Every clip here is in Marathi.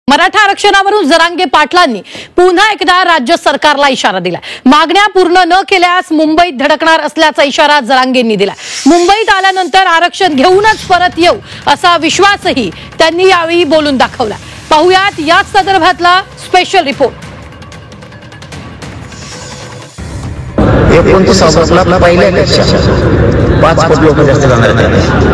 मराठा आरक्षणावरून जरांगे पाटलांनी पुन्हा एकदा राज्य सरकारला इशारा दिला। मागण्या पूर्ण न केल्यास मुंबईत धडकणार असल्याचा इशारा जरांगेंनी दिला। मुंबईत आल्यानंतर आरक्षण घेऊनच परत येऊ असा विश्वासही त्यांनी यावेळी बोलून दाखवला। पाहुयात याच संदर्भातला स्पेशल रिपोर्ट। 29 ऑगस्टला पहिल्यापेक्षा 5 कोटी लोक जास्त जाणार आहेत।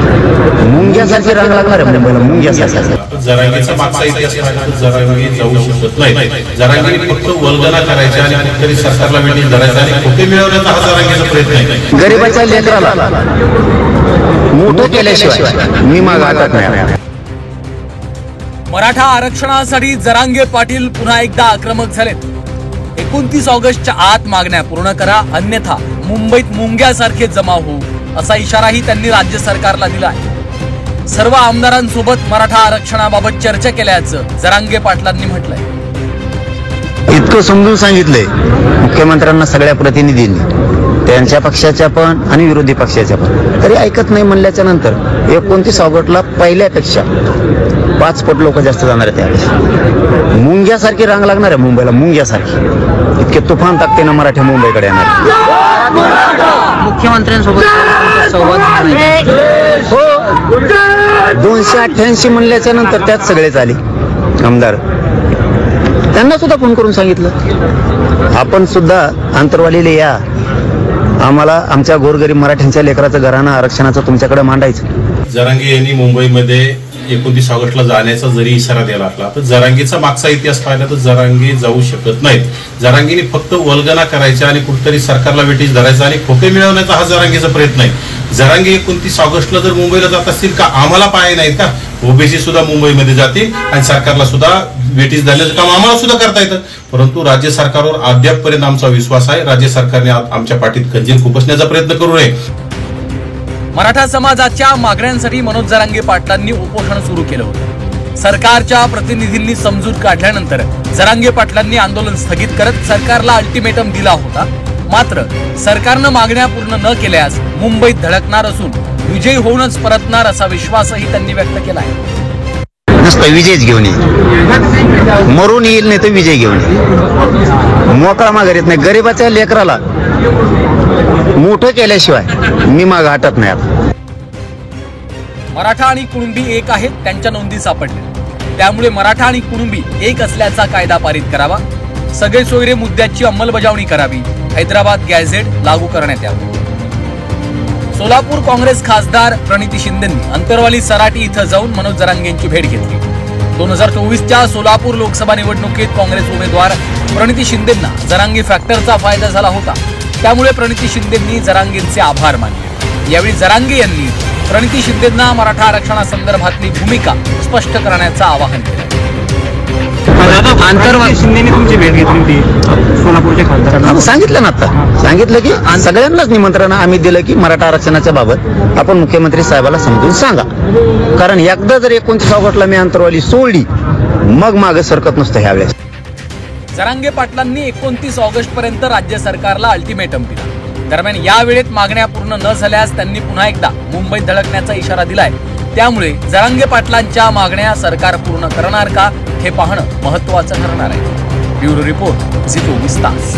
मुंग्यासारखी रांग लागणार आहे मुंबईला, मुंग्यासारखी। जरांगेचा मागचा इतिहास पाहिला तर जरांगे जाऊ शकत नाही। जरांगे फक्त वल्गना करायच्या आणि कुठेतरी सरकारला वेळी धरायचं आणि खोटे मिळवण्याचा हा जरांगेचा प्रयत्न आहे। गरिबाच्या लेकराला मोठं केल्याशिवाय मी मागे हटत नाही। मराठा आरक्षणासाठी जरांगे पाटील पुन्हा एकदा आक्रमक झालेत। 29 ऑगस्टच्या आत मागण्या पूर्ण करा, अन्यथा मुंबईत मुंग्यासारखे जमा होऊ असा इशाराही त्यांनी राज्य सरकारला दिला आहे। सर्व आमदारांसोबत मराठा आरक्षणाबाबत चर्चा केल्याचं जरांगे पाटलांनी म्हटलंय। इतकं समजून सांगितलंय मुख्यमंत्र्यांना, सगळ्या प्रतिनिधींनी, त्यांच्या पक्षाच्या पण आणि विरोधी पक्षाच्या पण, तरी ऐकत नाही म्हणल्याच्या नंतर 29 ऑगस्टला पहिल्यापेक्षा 5 कोटी लोक जास्त जाणार आहेत। त्यावेळेस मुंग्यासारखी रांग लागणार आहे मुंबईला, मुंग्यासारखी। इतके तुफान ताकदीनं मराठी मुंबईकडे येणार। मुख्यमंत्र्यांसोबत संवाद हो, 288 म्हणल्याच्या नंतर त्यात सगळेच आले आमदार, त्यांना सुद्धा फोन करून सांगितलं आपण सुद्धा अंतरवालीला या, आम्हाला आमच्या गोरगरीब मराठ्यांच्या लेकराचं घराणं आरक्षणाचं तुमच्याकडे मांडायचं। जरांगे यांनी मुंबईमध्ये 29 ऑगस्टला जाण्याचा जरी इशारा द्यायला असला तर जरांगेचा मागचा इतिहास पाहिला तर जरांगे जाऊ शकत नाहीत। जरांगेने फक्त वल्गना करायच्या आणि कुठेतरी सरकारला वेठीस धरायचं आणि खोटे मिळवण्याचा हा जरांगेचा प्रयत्न आहे। जरांगे 29 ऑगस्टला जर मुंबईला जात असतील का आम्हाला पाय नाहीत का? ओबीसी सुद्धा मुंबईमध्ये जातील आणि सरकारला सुद्धा वेठीस धरण्याचं काम आम्हाला सुद्धा करता येतं। परंतु राज्य सरकारवर अद्यापपर्यंत आमचा विश्वास आहे, राज्य सरकारने आमच्या पाठीत खंजीर खुपसण्याचा प्रयत्न करू नये। मराठा समाजाच्या मागण्यांसाठी मनोज जरांगे पाटलांनी उपोषण सुरू केलं होतं। सरकारच्या प्रतिनिधींनी समजूत काढल्यानंतर जरांगे पाटलांनी आंदोलन स्थगित करत सरकारला अल्टिमेटम दिला होता। मात्र सरकारनं मागण्या पूर्ण न केल्यास मुंबईत धडकणार असून विजयी होऊनच परतणार असा विश्वासही त्यांनी व्यक्त केला आहे। नुसतं विजयच घेऊन येईल, मरून येईल नाही तर विजय घेऊन येईल। मोकळा माघार येत नाही। गरिबाच्या लेकराला मोठं केल्याशिवाय मी मागे हटत नाही। आता मराठा आणि कुणबी एक आहेत, त्यांच्या नोंदी सापडल्या, त्यामुळे मराठा आणि कुणबी एक असल्याचा कायदा पारित करावा, सगळे सोयरे मुद्द्याची अंमलबजावणी करावी, हैदराबाद गॅझेट लागू करण्यात यावं। सोलापूर काँग्रेस खासदार प्रणिती शिंदेंनी अंतरवाली सराटी इथं जाऊन मनोज जरांगेंची भेट घेतली। 2024च्या सोलापूर लोकसभा निवडणुकीत काँग्रेस उमेदवार प्रणिती शिंदेंना जरांगे फॅक्टरचा फायदा झाला होता, त्यामुळे प्रणिती शिंदेंनी जरांगेंचे आभार मानले। यावेळी जरांगे यांनी प्रणिती शिंदेंना मराठा आरक्षणासंदर्भातली भूमिका स्पष्ट करण्याचं आवाहन केलं। अंतर्वाली शिंदेने तुमची भेट घेतली होती सोलापूरच्या खासदारांना, सांगितलं ना, आता सांगितलं की सगळ्यांनाच निमंत्रण आम्ही दिलं की मराठा आरक्षणाच्या बाबत आपण मुख्यमंत्री साहेबाला समजून सांगा, कारण एकदा जर 29 ऑगस्टला मी अंतरवाली सोडली मग मागे सरकत नसतं ह्यावेळेस। जरांगे पाटलांनी 29 ऑगस्ट पर्यंत राज्य सरकारला अल्टिमेटम दिला। दरम्यान या वेळेत मागण्या पूर्ण न झाल्यास त्यांनी पुन्हा एकदा मुंबईत धडकण्याचा इशारा दिलाय। त्यामुळे जरांगे पाटलांच्या मागण्या सरकार पूर्ण करणार का हे पाहणं महत्त्वाचं ठरणार आहे। ब्युरो रिपोर्ट, झी 24 तास।